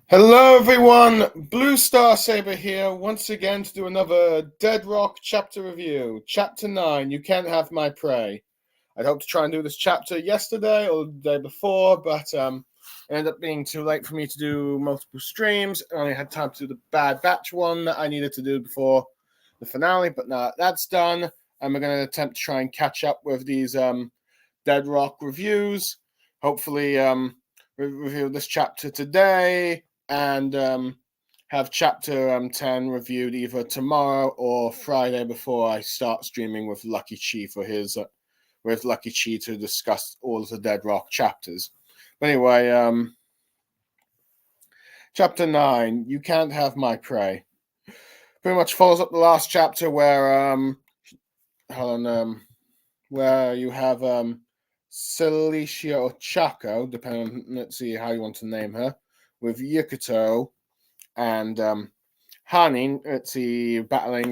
Hello everyone, Blue Star Saber here once again to do another Dead Rock chapter review. Chapter 9, You Can't Have My Prey. I'd hoped to try and do this chapter yesterday or the day before, but it ended up being too late for me to do multiple streams. I only had time to do the Bad Batch one that I needed to do before the finale, but now that's done, and we're going to attempt to try and catch up with these Dead Rock reviews. Hopefully review this chapter today and have chapter 10 reviewed either tomorrow or Friday before I start streaming with Lucky Chi for his with Lucky Chi to discuss all of the Dead Rock chapters. But anyway, chapter 9, You Can't Have My Prey. Pretty much follows up the last chapter where where you have Celicia or Chaco, depending on, let's see how you want to name her, with Yukito and Hanin, let's see, battling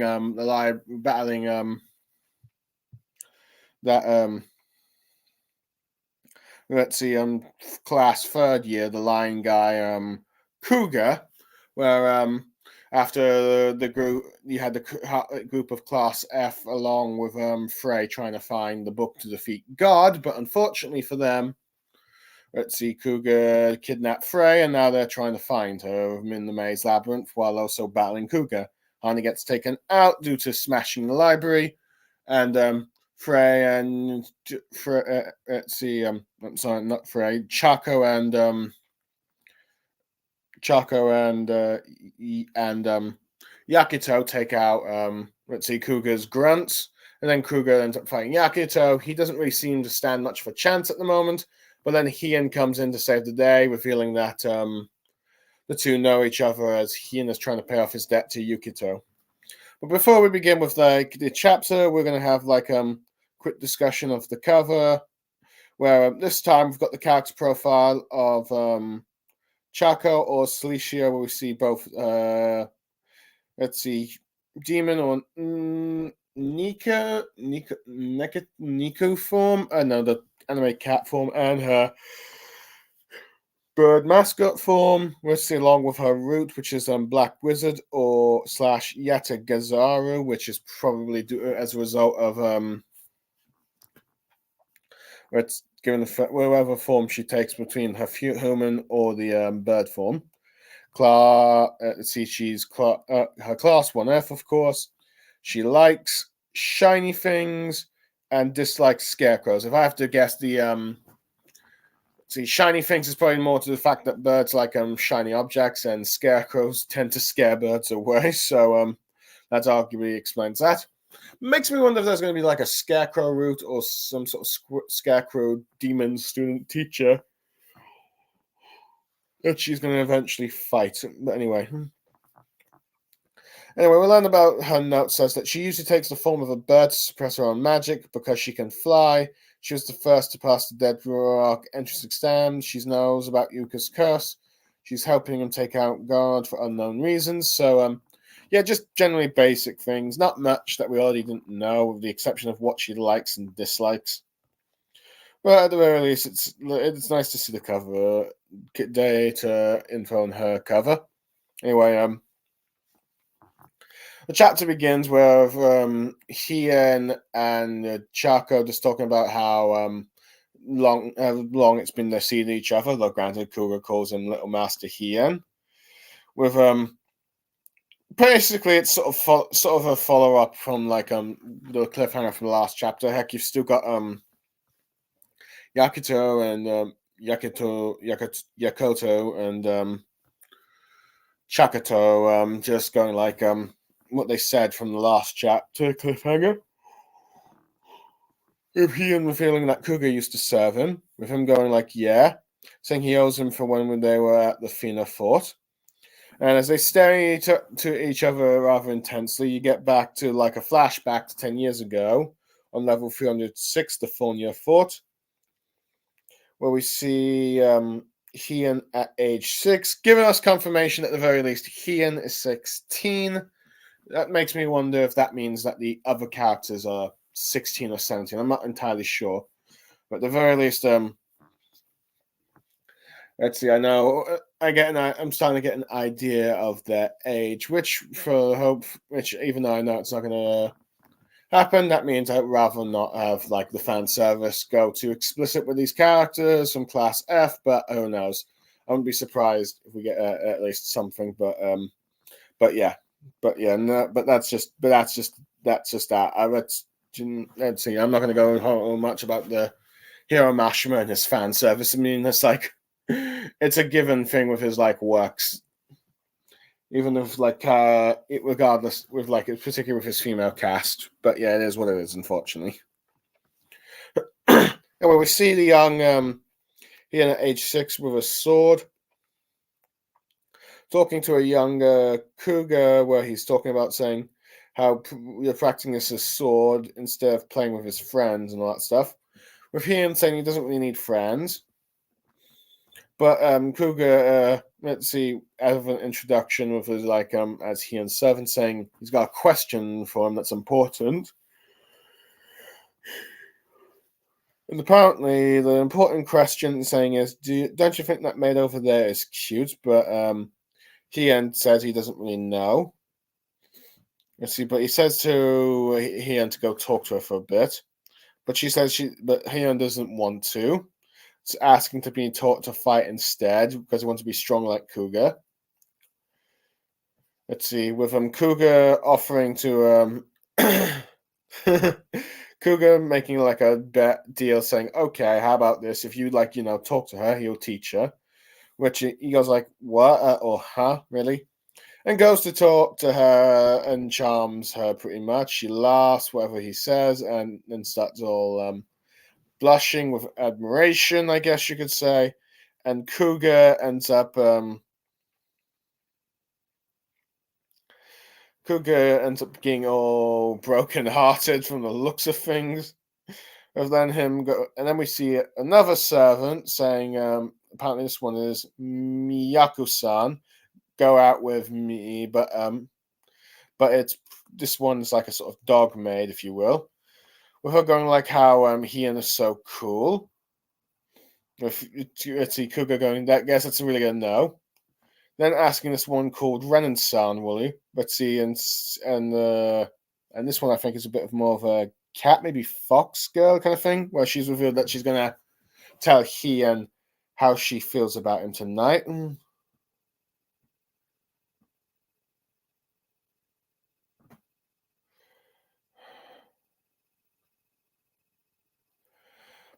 that let's see, class third year, the line guy Kuga, where after the group, you had the group of Class F along with Frey trying to find the book to defeat God, but unfortunately for them, let's see, Kuga kidnapped Frey, and now they're trying to find her in the maze labyrinth while also battling Kuga. Hana gets taken out due to smashing the library, and Frey and let's see, I'm sorry, not Frey, Chaco and Yakito take out let's see, Kuga's grunts, and then Kuga ends up fighting Yakito. He doesn't really seem to stand much of a chance at the moment, but then Hien comes in to save the day, revealing that the two know each other as Hien is trying to pay off his debt to Yukito. But before we begin with the chapter, we're going to have quick discussion of the cover, where this time we've got the character profile of Chaco or Celicia, where we see both, let's see, Demon or Niku form, no, the anime cat form, and her bird mascot form. We'll see along with her root, which is Black Wizard or / Yatagazaru, which is probably as a result of it's given whatever form she takes between her human or the bird form. She's her class 1F, of course. She likes shiny things and dislikes scarecrows. If I have to guess, shiny things is probably more to the fact that birds like shiny objects, and scarecrows tend to scare birds away. So that arguably explains that. Makes me wonder if there's going to be like a scarecrow route or some sort of scarecrow demon student teacher that she's going to eventually fight. But anyway, we learn about her note says that she usually takes the form of a bird to suppress her own magic because she can fly. She was the first to pass the Dead Rock entrance exam. She knows about Yuka's curse. She's helping him take out God for unknown reasons. So, just generally basic things. Not much that we already didn't know, with the exception of what she likes and dislikes. But at the very least, it's nice to see the cover, data info on her cover. Anyway, the chapter begins with Hien and Chaco just talking about how long it's been they see each other. Though granted, Kuga calls him Little Master Hien. With basically it's sort of a follow up from the cliffhanger from the last chapter. Heck, you've still got Yakuto and Yakoto and Chakato just going what they said from the last chapter cliffhanger. With Hien revealing that Kuga used to serve him, with him going yeah, saying he owes him for when they were at the Fina fort. And as they stare to each other rather intensely, you get back to a flashback to 10 years ago on level 306, the Fornia fort, where we see Hien at age 6, giving us confirmation at the very least Hien is 16. That makes me wonder if that means that the other characters are 16 or 17. I'm not entirely sure. But at the very least, Let's see. I know. I'm starting to get an idea of their age, which for hope, which even though I know it's not going to happen, that means I'd rather not have like the fan service go too explicit with these characters from Class F. But who knows? I wouldn't be surprised if we get at least something. But yeah, no, but that's just that. Let's see. I'm not going to go much about the Hiro Mashima and his fan service. I mean, it's like it's a given thing with his like works, even if like regardless with like particularly with his female cast. But yeah, it is what it is, unfortunately. Anyway, we see the young he at age 6 with a sword talking to a younger cougar, where he's talking about saying how you're practicing this as sword instead of playing with his friends and all that stuff. With him saying he doesn't really need friends. But Cougar, let's see, out of an introduction with his like as he and Servant saying he's got a question for him that's important. And apparently the important question saying is, don't you think that maid over there is cute? But Hien says he doesn't really know. Let's see, but he says to Hien to go talk to her for a bit. But Hien doesn't want to. It's asking to be taught to fight instead because he wants to be strong like Cougar. Let's see, with Cougar offering to Cougar making like a bet deal saying, okay, how about this? If you like, talk to her, he'll teach her. Which he goes like, what? Or huh? Really? And goes to talk to her and charms her pretty much. She laughs, whatever he says, and then starts all blushing with admiration, I guess you could say. And Cougar ends up getting all broken-hearted from the looks of things. And then we see another servant saying, apparently this one is Miyaku-san, go out with me, but it's this one's like a sort of dog maid, if you will. With her going like how Hien is so cool. If it's Cougar going, that guess that's really gonna know. Then asking this one called Renan-san, will you? But see, and this one I think is a bit of more of a cat, maybe fox girl kind of thing, where she's revealed that she's gonna tell Hien how she feels about him tonight.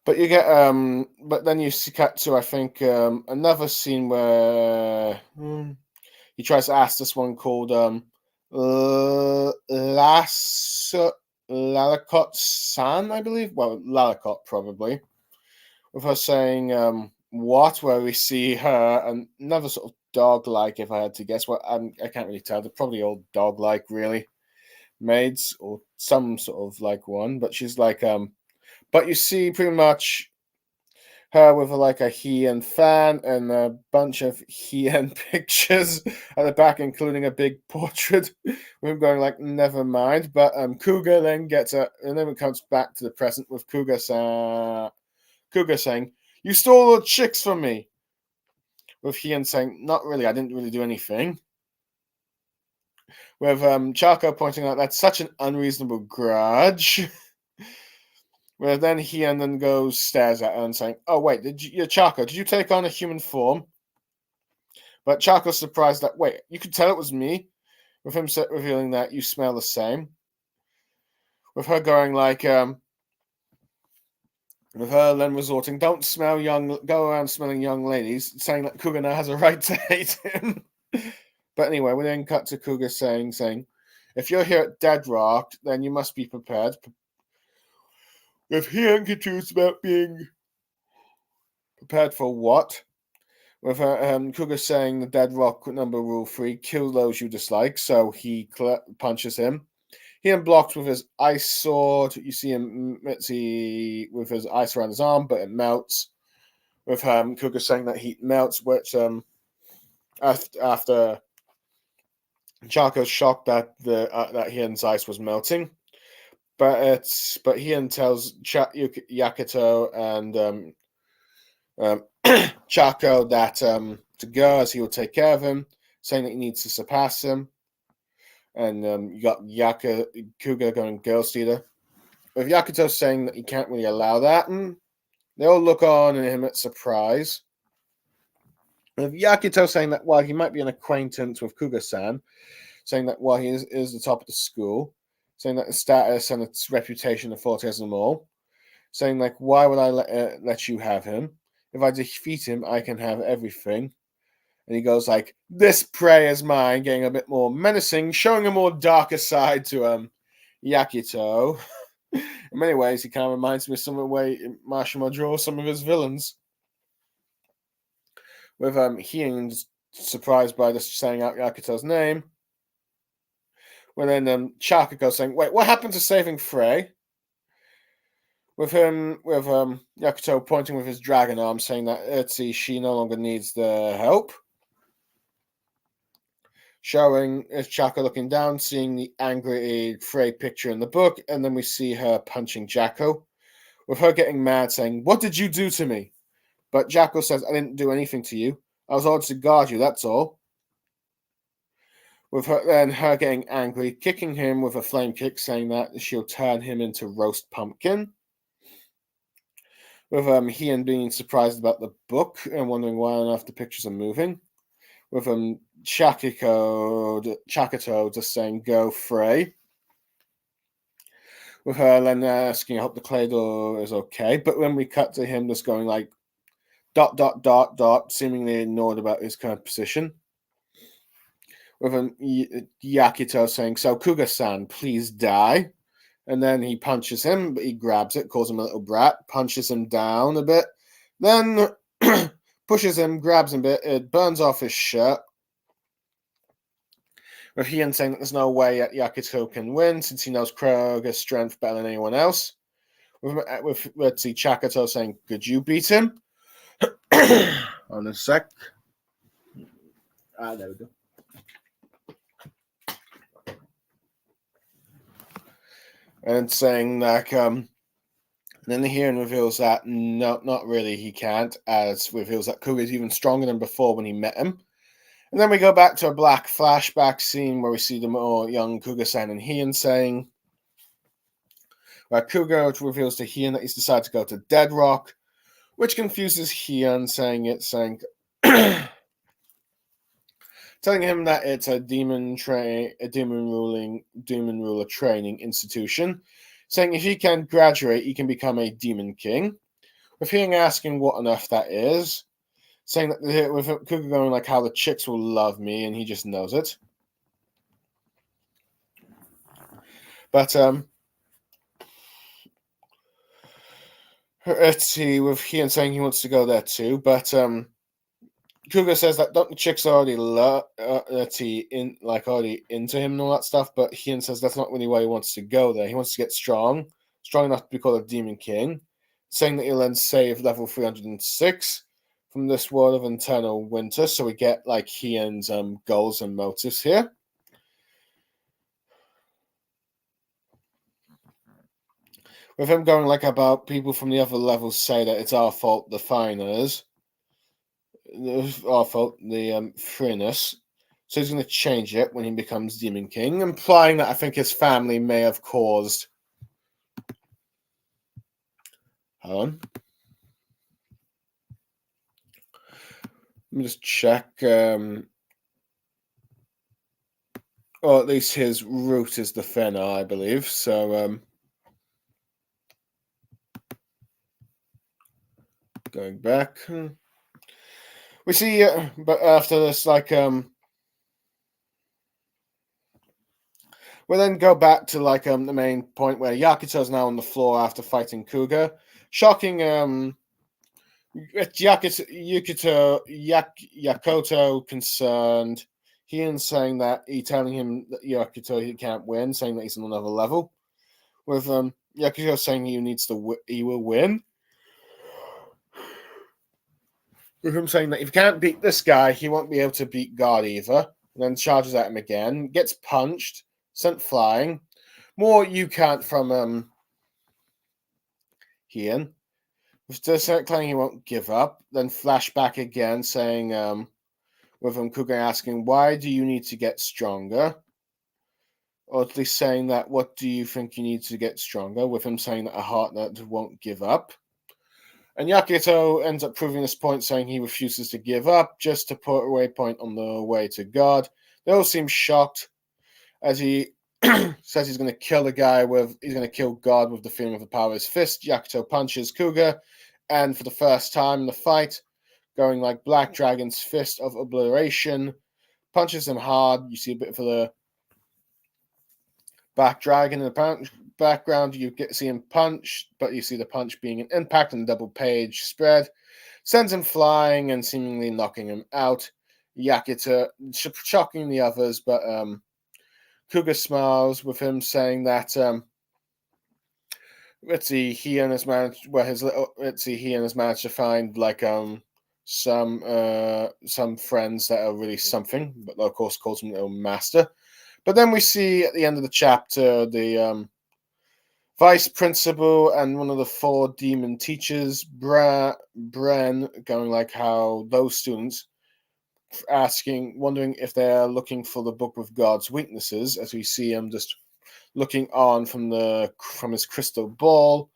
But you get but then you cut to I think another scene where he tries to ask this one called Lalakot San, I believe. Well, Lalakot probably. With her saying what, where we see her another sort of dog like, if I had to guess. Well, I can't really tell. They're probably all dog like, really. Maids or some sort of like one, but she's like but you see pretty much her with like a Hien fan and a bunch of Hien pictures at the back, including a big portrait. We're going like, never mind. But Cougar then and then it comes back to the present with Cougar saying, "You stole the chicks from me." With Hien saying, "Not really. I didn't really do anything." With Chaco pointing out that's such an unreasonable grudge. Where then Hien then stares at her and saying, "Oh wait, Chaco? Did you take on a human form?" But Chaco's surprised that wait, you could tell it was me. With him revealing that you smell the same. With her going like, with her then resorting, "Don't go around smelling young ladies," saying that Cougar now has a right to hate him. But anyway, we then cut to Cougar saying, "If you're here at Dead Rock, then you must be prepared." If Hien confused about being prepared for what? With Cougar saying the Dead Rock number rule 3, kill those you dislike, so he punches him. Hien blocks with his ice sword. You see him with his ice around his arm, but it melts. With Cougar saying that heat melts, which after Chaco's shocked that that Hien's ice was melting. But Hien tells Yakuto and Chaco that to go as he will take care of him, saying that he needs to surpass him. And you got Kuga going Girl Stealer. With Yakuto saying that he can't really allow that, and they all look on at him at surprise. With Yakuto saying that while he might be an acquaintance with Kuga-san, saying that while he is the top of the school, saying that the status and its reputation authorities them all, saying like, why would I let you have him? If I defeat him, I can have everything. And he goes like, this prey is mine, getting a bit more menacing, showing a more darker side to Yakuto. In many ways, he kind of reminds me of some of the way Mashima draws some of his villains. With Hien surprised by just saying out Yakuto's name. When then Chakako saying, wait, what happened to saving Frey? With Yakuto pointing with his dragon arm, saying that she no longer needs the help. Showing Chaka looking down, seeing the angry Frey picture in the book, and then we see her punching Jacko. With her getting mad, saying, what did you do to me? But Jacko says, I didn't do anything to you. I was ordered to guard you, that's all. With her getting angry, kicking him with a flame kick, saying that she'll turn him into roast pumpkin. With Hien being surprised about the book and wondering why on earth the pictures are moving. With Chakato just saying, go Frey. With her then asking, I hope the clay door is okay. But when we cut to him just going like, ... seemingly ignored about his current position. With Yakuto saying, so Kuga-san, please die. And then he punches him, but he grabs it, calls him a little brat, punches him down a bit, then pushes him, grabs him a bit, it burns off his shirt. With Hien saying that there's no way Yakuto can win since he knows Kroger's strength better than anyone else. With let's see, Chakato saying, could you beat him? On a sec. There we go. And saying that then the Hien reveals that no, not really, he can't, as reveals that Kuga is even stronger than before when he met him. And then we go back to a black flashback scene where we see the more young Kuga-san and Hien saying, where Kuga reveals to Hien that he's decided to go to Dead Rock, which confuses Hien, saying telling him that it's a demon ruler training institution, saying if he can graduate, he can become a demon king. With Hien asking what on earth that is, saying that with Kuga going like how the chicks will love me, and he just knows it. But let's see, with Hien saying he wants to go there too, but Kuga says that don't the chicks already already into him and all that stuff, but Hien says that's not really why he wants to go there. He wants to get strong enough to be called a demon king, saying that he'll then save level 306 from this world of internal winter, so we get like Hien's goals and motives here. With him going like about people from the other levels say that it's our fault, the finers, our fault, the freeness. So he's going to change it when he becomes Demon King, implying that I think his family may have caused. Hold on. Let me just check. Or at least his root is the Fenner, I believe. So going back, we see, but after this, like we'll then go back to like the main point where Yakuto's now on the floor after fighting Kuga. Shocking Yakuto concerned. Hien saying that telling him that Yakuto he can't win, saying that he's on another level. With Yakuto saying he will win. With him saying that if he can't beat this guy, he won't be able to beat God either. And then charges at him again, gets punched, sent flying. More you can't from Hien. with Desert claiming he won't give up. Then flashback again, saying, with him Kuga asking, "Why do you need to get stronger?" Or at least saying that, "What do you think you need to get stronger?" With him saying that a heart that won't give up. And Yakuto ends up proving this point, saying he refuses to give up just to put a waypoint on the way to God. They all seem shocked as he says he's going to kill he's going to kill God with the feeling of the power of his fist. Yakuto punches Kuga, and for the first time in the fight, going like Black Dragon's fist of obliteration, punches him hard. You see a bit of the Black Dragon in the background. You see him punch, but you see the punch being an impact and a double page spread. Sends him flying and seemingly knocking him out. Yakuto shocking the others, but Kuga smiles with him saying that he and his managed to find like some friends that are really something, but of course calls him little master. But then we see at the end of the chapter the vice principal and one of the 4 demon teachers, Bren, going like how those students wondering if they're looking for the book with God's weaknesses, as we see him just looking on from his crystal ball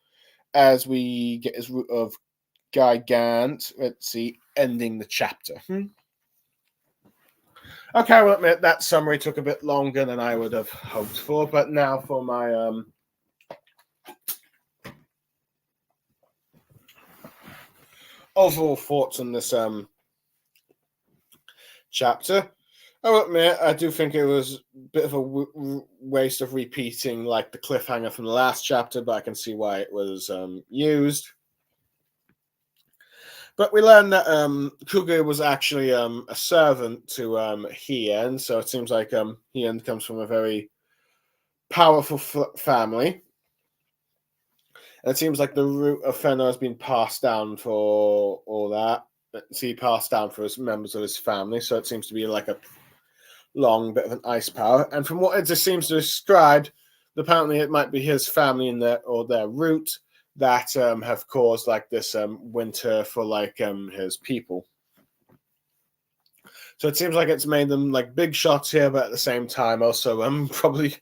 as we get his root of Gigant. Let's see, ending the chapter. Okay, I will admit that summary took a bit longer than I would have hoped for, but now for my overall thoughts on this chapter. I will admit, I do think it was a bit of a waste of repeating like the cliffhanger from the last chapter, but I can see why it was used. But we learned that Kuga was actually a servant to Hien, so it seems like Hien comes from a very powerful family. And it seems like the root of Fenno has been passed down for all that. He passed down for his members of his family, so it seems to be like a long bit of an ice power. And from what it just seems to describe, apparently it might be his family and their root that have caused like this winter for like his people. So it seems like it's made them like big shots here, but at the same time also probably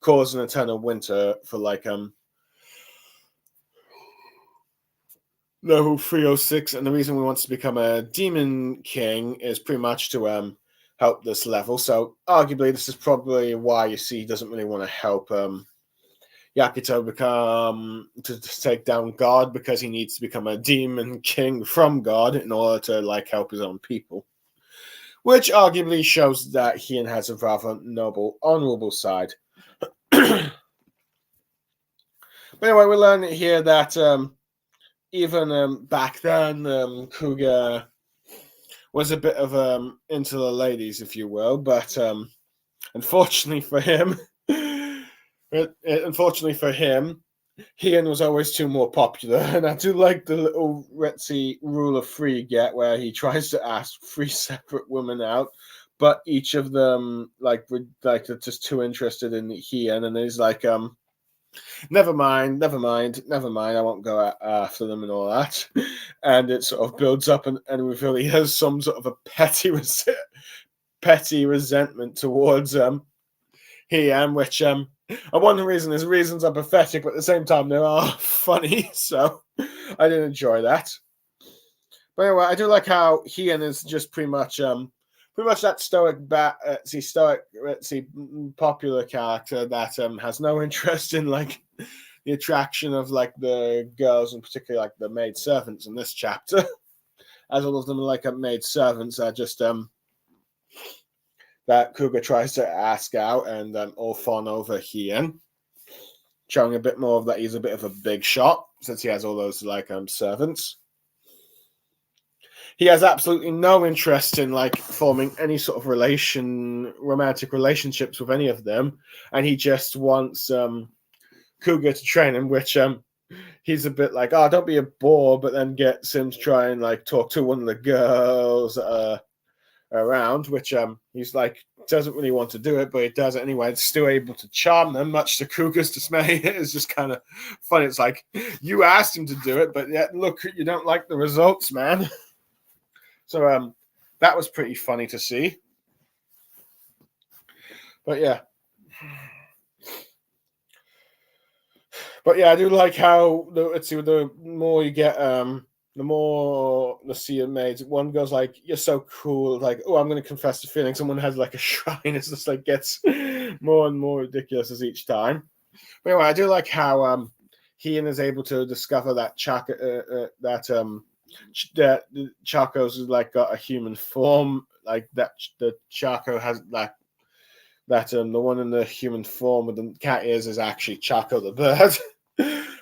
cause an eternal winter for like level 306. And the reason we want to become a demon king is pretty much to help this level. So arguably this is probably why you see he doesn't really want to help Yakuto to take down God, because he needs to become a demon king from God in order to like help his own people, which arguably shows that Hien has a rather noble, honorable side. But anyway, we learn here that even back then Kuga was a bit of into the ladies, if you will, but unfortunately for him, Hien was always too more popular. And I do like the little Retzi rule of 3 get, where he tries to ask 3 separate women out, but each of them like are just too interested in Hien, and he's like, never mind, I won't go after them and all that. And it sort of builds up, and we feel he has some sort of a petty resentment towards Hien, which on one reason his reasons are pathetic, but at the same time they are funny, so I did enjoy that. But anyway, I do like how Hien is just pretty much that stoic, popular character that has no interest in like the attraction of like the girls, and particularly like the maid servants in this chapter, as all of them are like maid servants are just that Kuga tries to ask out and all fawn over Hien, showing a bit more of that he's a bit of a big shot since he has all those like servants. He has absolutely no interest in like forming any sort of romantic relationships with any of them, and he just wants Kuga to train him, which he's a bit like, oh, don't be a bore, but then gets him to try and like talk to one of the girls around, which he's like doesn't really want to do it, but he does it anyway. It's still able to charm them, much to Cougar's dismay. It's just kind of funny. It's like you asked him to do it, but yet look, you don't like the results, man. So that was pretty funny to see. But yeah. But yeah, I do like how the more you get, the more the Sia maids. One goes like, "You're so cool," like, "Oh, I'm going to confess to feeling." Someone has like a shrine. It's just like gets more and more ridiculous as each time. But anyway, I do like how Heian is able to discover that that Chaco's like got a human form, like that the Chaco has like that the one in the human form with the cat ears is actually Chaco the bird.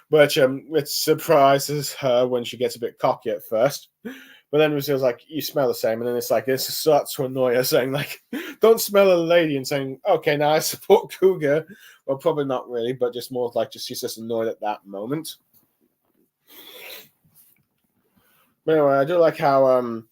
Which surprises her when she gets a bit cocky at first. But then it feels like, you smell the same. And then it's like, it starts to annoy her, saying like, don't smell a lady, and saying, okay, now I support Cougar. Well, probably not really, but just more like she's just annoyed at that moment. But anyway, I do like how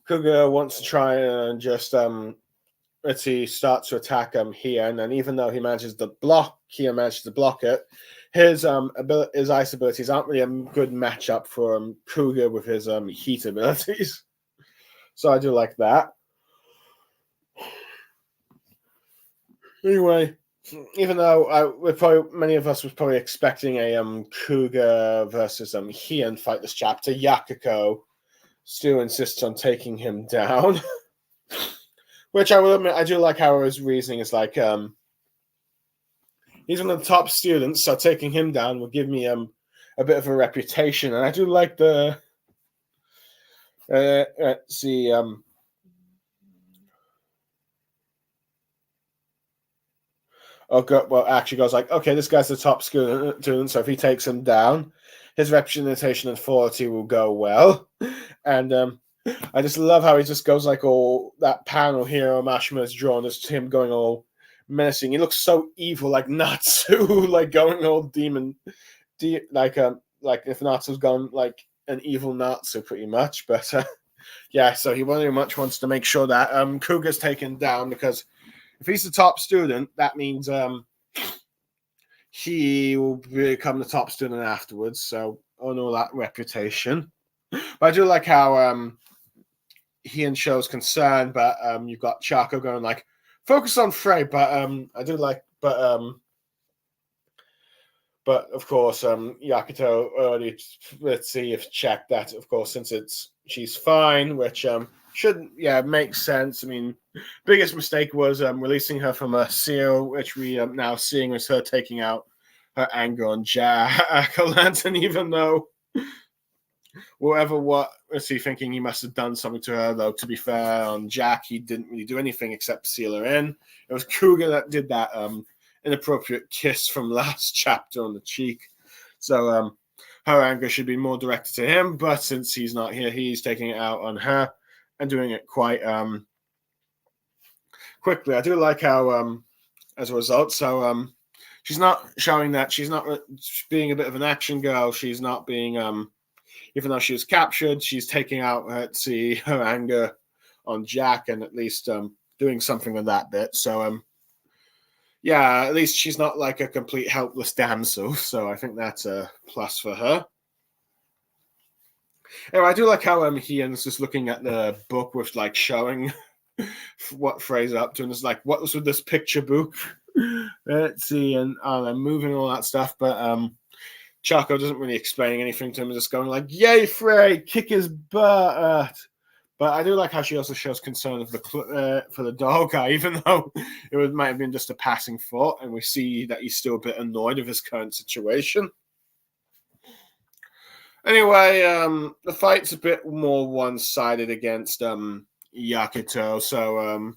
Cougar wants to try and just starts to attack Heian, and even though he manages to block it, his ice abilities aren't really a good matchup for Cougar with his heat abilities. So I do like that. Anyway, even though many of us were probably expecting a Cougar versus Heian fight this chapter, Yakuko still insists on taking him down. Which I will admit, I do like how his reasoning is like, he's one of the top students, so taking him down will give me a bit of a reputation. And I do like the let's see, actually goes like, okay, this guy's the top student, so if he takes him down, his representation and authority will go well. And I just love how he just goes like all that panel here Mashima has drawn as him going all menacing. He looks so evil, like Natsu, like going all demon, like if Natsu's gone like an evil Natsu pretty much. But yeah, so he very much wants to make sure that Cougar's taken down, because if he's the top student, that means he will become the top student afterwards. So on all that reputation. But I do like how Heian shows concern, but you've got Chaco going like, focus on Frey. But I do like, but of course, Yakuto already, let's see if checked that, of course, since she's fine, which should make sense. I mean, biggest mistake was releasing her from a seal, which we are now seeing as her taking out her anger on Jack-O-Lantern, even though what was he thinking? He must have done something to her, though. To be fair, on Jack, he didn't really do anything except seal her in. It was Cougar that did that inappropriate kiss from last chapter on the cheek. So her anger should be more directed to him, but since he's not here, he's taking it out on her and doing it quite quickly. I do like how, as a result, so she's not showing that she's not being a bit of an action girl. She's not being even though she was captured, she's taking out her anger on Jack, and at least doing something with that bit. So yeah, at least she's not like a complete helpless damsel. So I think that's a plus for her. Anyway, I do like how Heian's just looking at the book with like showing what Frey's up to, and it's like, what was with this picture book? Let's see, and I'm moving all that stuff, but Chaco doesn't really explain anything to him, just going like, yay, Frey, kick his butt. But I do like how she also shows concern for the dog guy, even though it might have been just a passing thought, and we see that he's still a bit annoyed with his current situation. Anyway, the fight's a bit more one-sided against Yakuto, so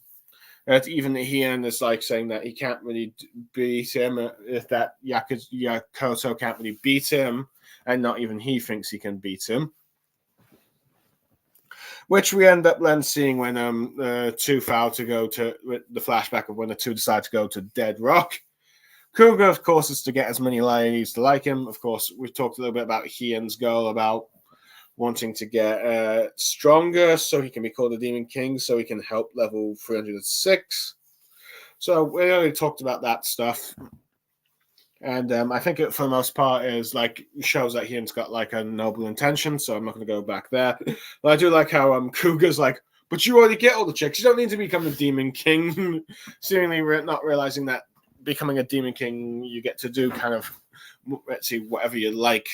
even Heian is like saying that he can't really beat him, if that Yakuto can't really beat him, and not even he thinks he can beat him. Which we end up then seeing when two foul to go to the flashback of when the two decide to go to Dead Rock. Cougar, of course, is to get as many ladies to like him. Of course, we've talked a little bit about Heian's goal about wanting to get stronger so he can be called the Demon King, so he can help level 306. So we already talked about that stuff. And I think it, for the most part, is like shows that Hein's got like a noble intention, so I'm not going to go back there. But I do like how Cougar's like, but you already get all the chicks. You don't need to become the Demon King. Seemingly not realizing that becoming a Demon King, you get to do kind of, let's see, whatever you like,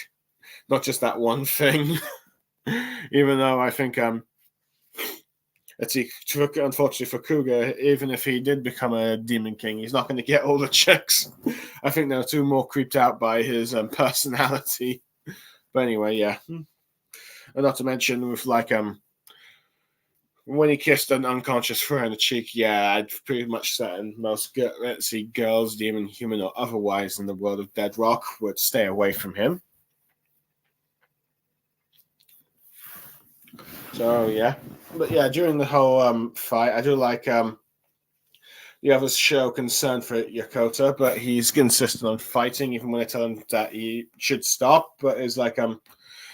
not just that one thing. Even though I think let's see, unfortunately for Cougar, even if he did become a Demon King, he's not going to get all the chicks. I think they're too more creeped out by his personality. But anyway, yeah. And not to mention with like when he kissed an unconscious Freya on the cheek, yeah, I'd pretty much certain most let's see, girls, demon, human, or otherwise in the world of Dead Rock would stay away from him. So yeah. But yeah, during the whole fight, I do like the others show concern for Yokota, but he's insistent on fighting, even when I tell him that he should stop. But is like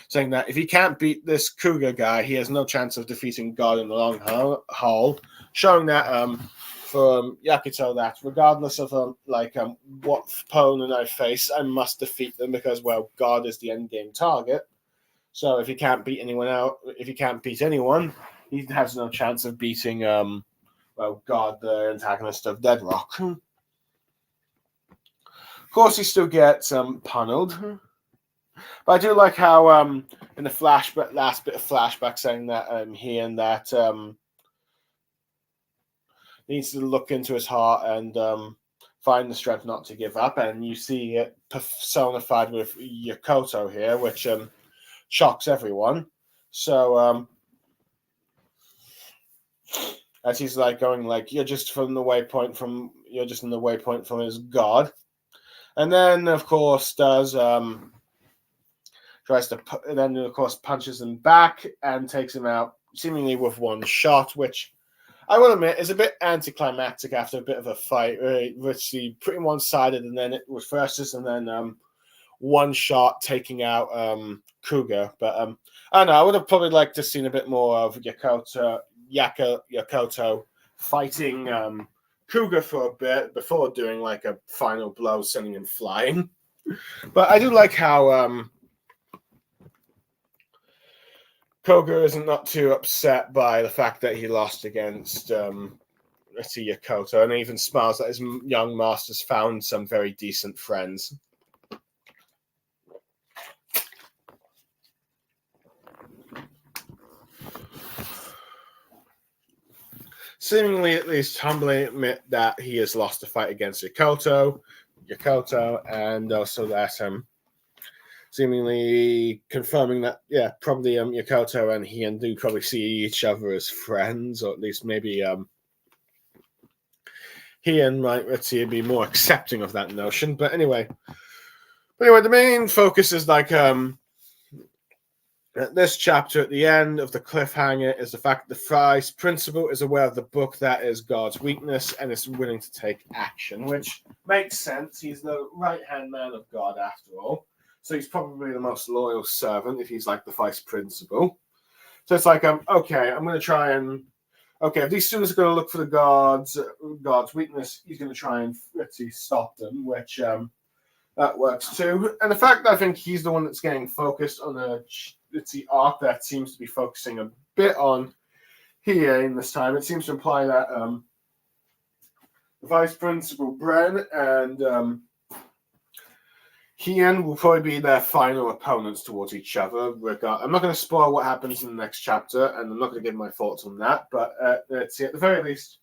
saying that if he can't beat this Cougar guy, he has no chance of defeating God in the long haul. Showing that from Yakuto that regardless of what opponent I face, I must defeat them because God is the end game target. So if he can't beat anyone out, if he can't beat anyone, he has no chance of beating God, the antagonist of Dead Rock. Of course, he still gets punneled. But I do like how in the last bit of flashback saying that he and that needs to look into his heart and find the strength not to give up. And you see it personified with Yokota here, which shocks everyone. So as he's like going like, you're just in the waypoint from his God. And then of course does tries to then of course punches him back and takes him out seemingly with one shot, which I will admit is a bit anticlimactic after a bit of a fight, which pretty one-sided, and then it was versus and then one shot taking out Cougar. But I don't know, I would have probably liked to seen a bit more of Yokota fighting Cougar for a bit before doing like a final blow, sending him flying. But I do like how Cougar isn't not too upset by the fact that he lost against Yokota, and even smiles that his young master's found some very decent friends. Seemingly, at least, humbly admit that he has lost a fight against Yokota, and also that seemingly confirming that, yeah, probably Yokota and he do probably see each other as friends, or at least maybe might be more accepting of that notion. But anyway, the main focus is like this chapter at the end of the cliffhanger is the fact that the Vice Principal is aware of the book that is God's weakness and is willing to take action, which makes sense. He's the right-hand man of God after all. So he's probably the most loyal servant if he's like the Vice Principal. So it's like, okay, I'm going to try and, if these students are going to look for the God's weakness, he's going to try and stop them, which that works too. And the fact that I think he's the one that's getting focused on the arc that seems to be focusing a bit on here in this time, it seems to imply that the Vice Principal Bren and Hien will probably be their final opponents towards each other. I'm not going to spoil what happens in the next chapter, and I'm not going to give my thoughts on that. But let's see. At the very least,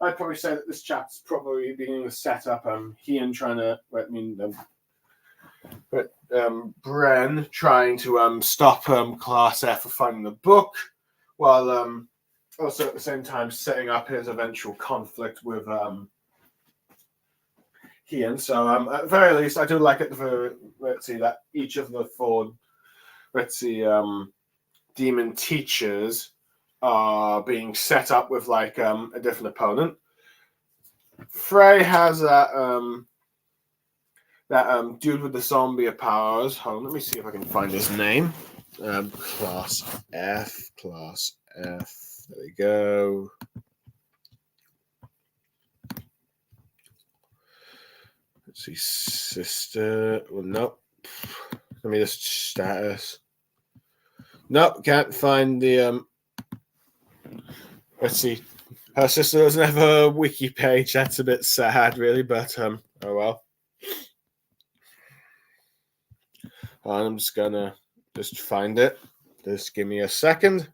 I'd probably say that this chapter's probably being the setup. Hien trying to, Bren trying to stop Class F from finding the book, while also at the same time setting up his eventual conflict with Hien. So at the very least, I do like it that each of the four demon teachers are being set up with like a different opponent. Frey has that dude with the zombie powers. Hold on, let me see if I can find his name. Class F. There we go. Let's see, sister. Well, nope. Let me just status. Nope, can't find the Let's see. Her sister doesn't have a wiki page. That's a bit sad, really, but oh well. I'm just gonna just find it. Just give me a second.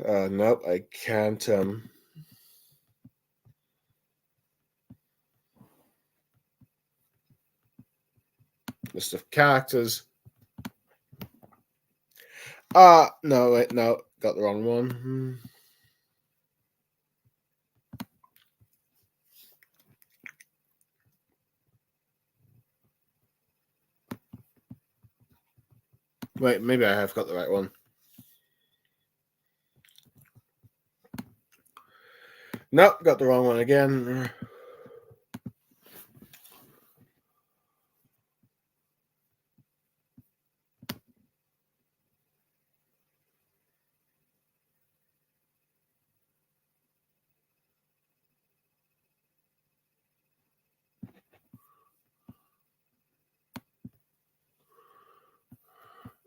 Nope, I can't. List of characters. No, wait, no, got the wrong one. Wait, maybe I have got the right one. Nope, got the wrong one again.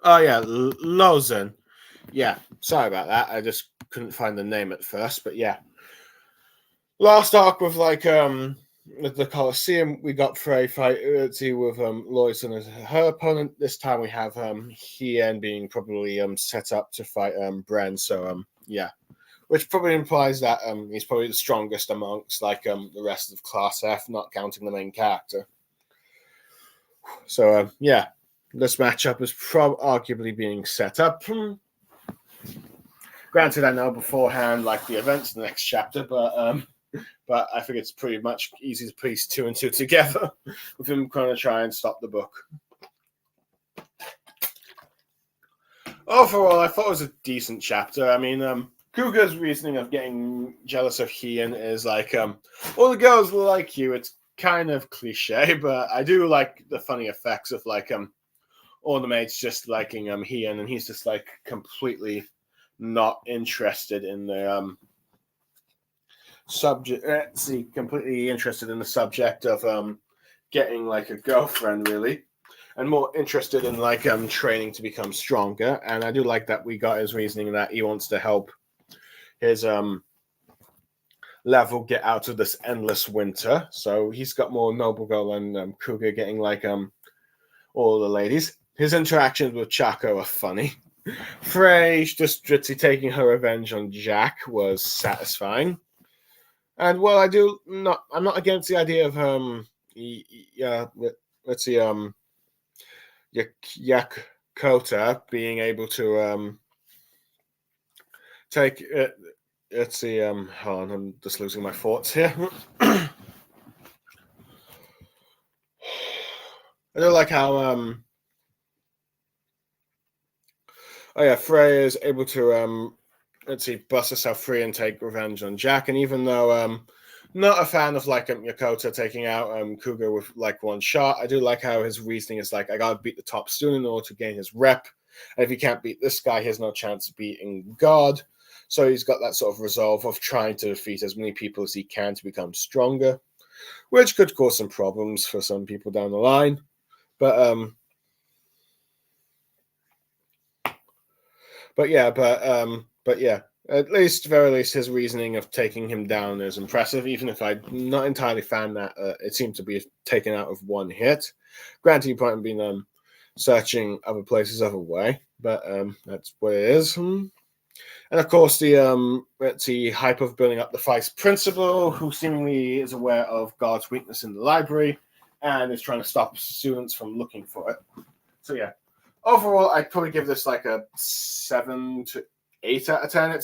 Oh yeah, Lausanne. Yeah, sorry about that. I just couldn't find the name at first, but yeah. Last arc with the Colosseum, we got Frey fight with Loyson as her opponent. This time we have Hien being probably set up to fight Bren. So yeah, which probably implies that he's probably the strongest amongst the rest of Class F, not counting the main character. So yeah, this matchup is arguably being set up. Granted, I know beforehand like the events in the next chapter, but I think it's pretty much easy to piece two and two together with him trying to try and stop the book. Overall, I thought it was a decent chapter. I mean, Cougar's reasoning of getting jealous of Hien is like, all the girls like you. It's kind of cliche, but I do like the funny effects of like all the mates just liking Hien, and he's just like completely not interested in the subject. Completely interested in the subject of getting like a girlfriend, really, and more interested in like training to become stronger. And I do like that we got his reasoning that he wants to help his level get out of this endless winter. So he's got more noble goal than Cougar getting like all the ladies. His interactions with Chaco are funny. Frey just taking her revenge on Jack was satisfying. And well, I'm not against the idea of let's see Yakota being able to take let's see hold on, I'm just losing my thoughts here. I don't like how Frey is able to bust herself free and take revenge on Jack. And even though not a fan of like Yakota taking out Cougar with like one shot, I do like how his reasoning is like, I gotta beat the top student in order to gain his rep. And if he can't beat this guy, he has no chance of beating God. So he's got that sort of resolve of trying to defeat as many people as he can to become stronger, which could cause some problems for some people down the line. But yeah, at least, very least, his reasoning of taking him down is impressive, even if I'm not entirely fan that it seemed to be taken out of one hit. Granted, you might have been searching other places other way, but that's what it is. And of course, the hype of building up the vice principal, who seemingly is aware of God's weakness in the library and is trying to stop students from looking for it. So yeah, overall, I'd probably give this like a 7 to 8 out of 10. I'd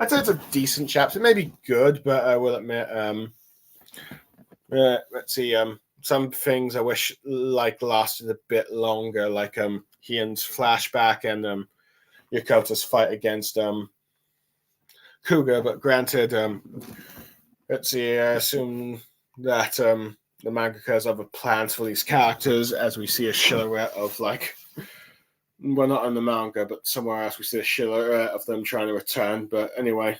say it's a decent chapter, maybe good, but I will admit, let's see, some things I wish like lasted a bit longer, like Hien's flashback and Yakota's fight against Cougar, but granted, let's see, I assume that the mangaka has other plans for these characters, as we see a silhouette of, like, well, not in the manga, but somewhere else we see a silhouette of them trying to return. But anyway,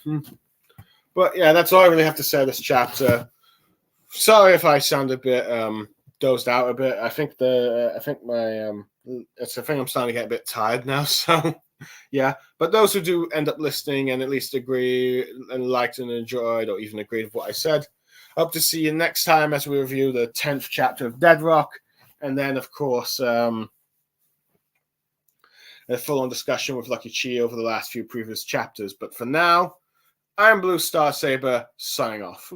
but yeah, that's all I really have to say on this chapter. Sorry if I sound a bit dozed out a bit. I think I'm starting to get a bit tired now. So yeah, but those who do end up listening and at least agree and liked and enjoyed, or even agreed with what I said, hope to see you next time as we review the 10th chapter of Dead Rock, and then of course a full-on discussion with Lucky Chi over the last few previous chapters. But for now, I'm Blue Star Saber, signing off.